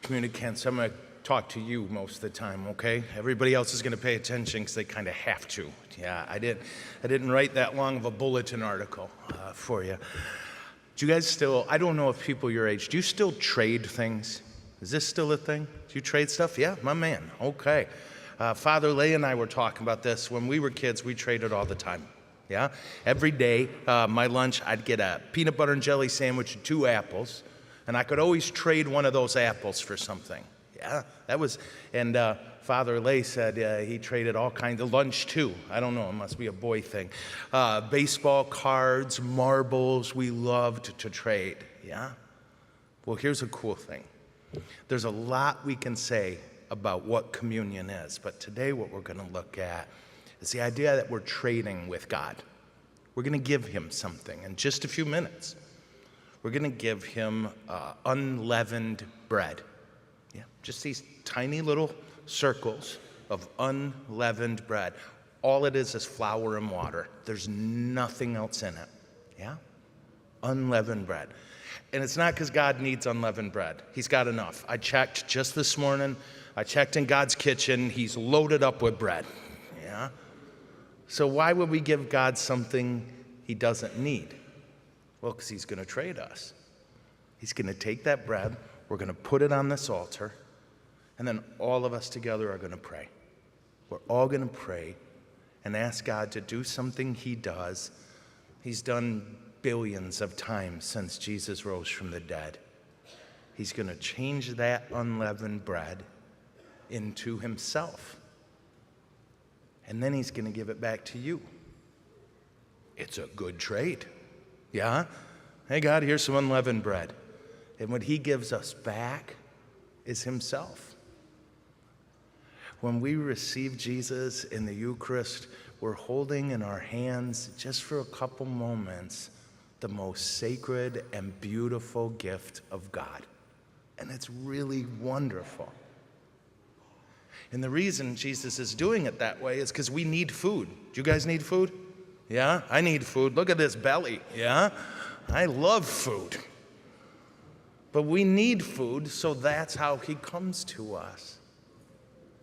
communicants, I'm going to talk to you most of the time, okay? Everybody else is going to pay attention because they kind of have to. Yeah, I didn't write that long of a bulletin article for you. Do you guys still, I don't know if people your age, do you still trade things? Is this still a thing? Do you trade stuff? Yeah, my man. Okay. Father Lay and I were talking about this. When we were kids, we traded all the time. Yeah? Every day, my lunch, I'd get a peanut butter and jelly sandwich and 2 apples, and I could always trade one of those apples for something. Yeah, that was, and Father Lay said he traded all kinds of lunch too. I don't know, it must be a boy thing. Baseball cards, marbles, we loved to trade, yeah? Well, here's a cool thing. There's a lot we can say about what communion is, but today what we're going to look at is the idea that we're trading with God. We're going to give him something in just a few minutes. We're going to give him unleavened bread. Yeah, just these tiny little circles of unleavened bread. All it is flour and water. There's nothing else in it. Yeah? Unleavened bread. And it's not because God needs unleavened bread. He's got enough. I checked just this morning. I checked in God's kitchen. He's loaded up with bread. Yeah? So why would we give God something he doesn't need? Well, because he's going to trade us. He's going to take that bread. We're going to put it on this altar. And then all of us together are going to pray. We're all going to pray and ask God to do something he does. He's done billions of times since Jesus rose from the dead. He's going to change that unleavened bread into himself. And then he's going to give it back to you. It's a good trade. Yeah? Hey, God, here's some unleavened bread. And what he gives us back is himself. When we receive Jesus in the Eucharist, we're holding in our hands, just for a couple moments, the most sacred and beautiful gift of God. And it's really wonderful. And the reason Jesus is doing it that way is because we need food. Do you guys need food? Yeah, I need food. Look at this belly, yeah? I love food. But we need food, so that's how he comes to us.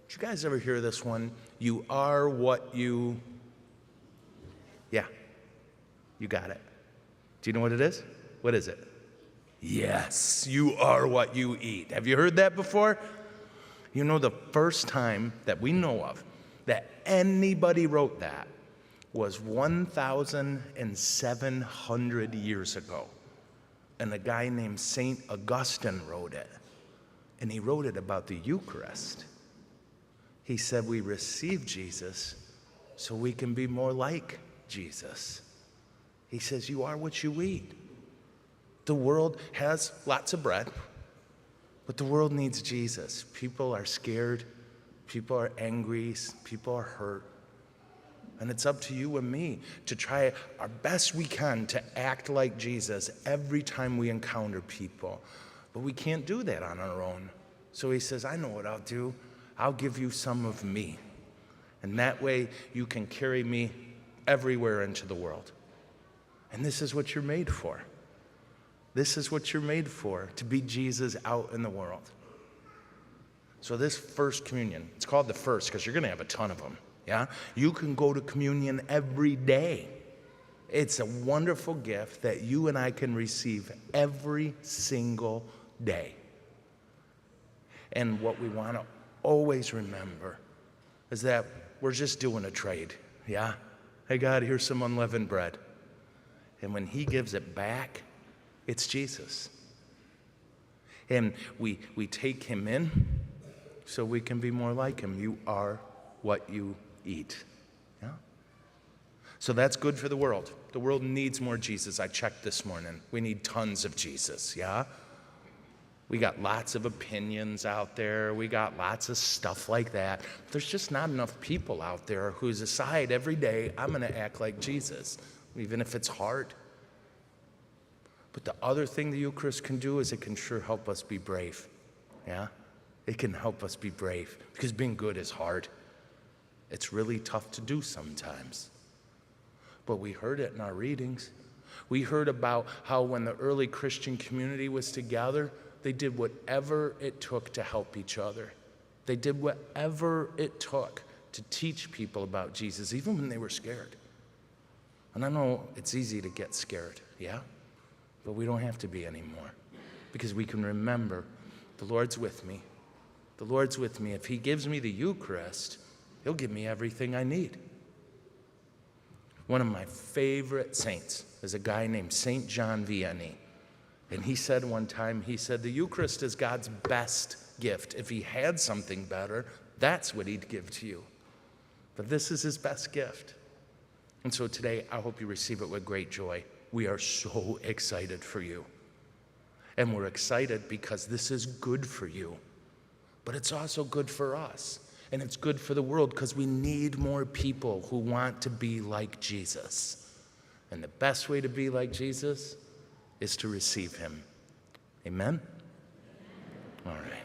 Did you guys ever hear this one? You are what you... Yeah, you got it. Do you know what it is? What is it? Yes, you are what you eat. Have you heard that before? You know, the first time that we know of that anybody wrote that was 1,700 years ago. And a guy named St. Augustine wrote it. And he wrote it about the Eucharist. He said we receive Jesus so we can be more like Jesus. He says you are what you eat. The world has lots of bread, but the world needs Jesus. People are scared. People are angry. People are hurt. And it's up to you and me to try our best we can to act like Jesus every time we encounter people. But we can't do that on our own. So he says, I know what I'll do. I'll give you some of me. And that way you can carry me everywhere into the world. And this is what you're made for. This is what you're made for, to be Jesus out in the world. So this first communion, it's called the first because you're going to have a ton of them. Yeah? You can go to communion every day. It's a wonderful gift that you and I can receive every single day. And what we want to always remember is that we're just doing a trade. Yeah? Hey, God, here's some unleavened bread. And when he gives it back, it's Jesus. And we take him in so we can be more like him. You are what you eat. Yeah? So that's good for the world. The world needs more Jesus. I checked this morning. We need tons of Jesus, yeah? We got lots of opinions out there. We got lots of stuff like that. There's just not enough people out there who decide every day, I'm going to act like Jesus, even if it's hard. But the other thing the Eucharist can do is it can sure help us be brave, yeah? It can help us be brave because being good is hard. It's really tough to do sometimes. But we heard it in our readings. We heard about how when the early Christian community was together, they did whatever it took to help each other. They did whatever it took to teach people about Jesus, even when they were scared. And I know it's easy to get scared, yeah? But we don't have to be anymore, because we can remember the Lord's with me. The Lord's with me. If he gives me the Eucharist, he'll give me everything I need. One of my favorite saints is a guy named St. John Vianney. And he said one time, he said, the Eucharist is God's best gift. If he had something better, that's what he'd give to you. But this is his best gift. And so today, I hope you receive it with great joy. We are so excited for you. And we're excited because this is good for you. But it's also good for us. And it's good for the world because we need more people who want to be like Jesus. And the best way to be like Jesus is to receive him. Amen? All right.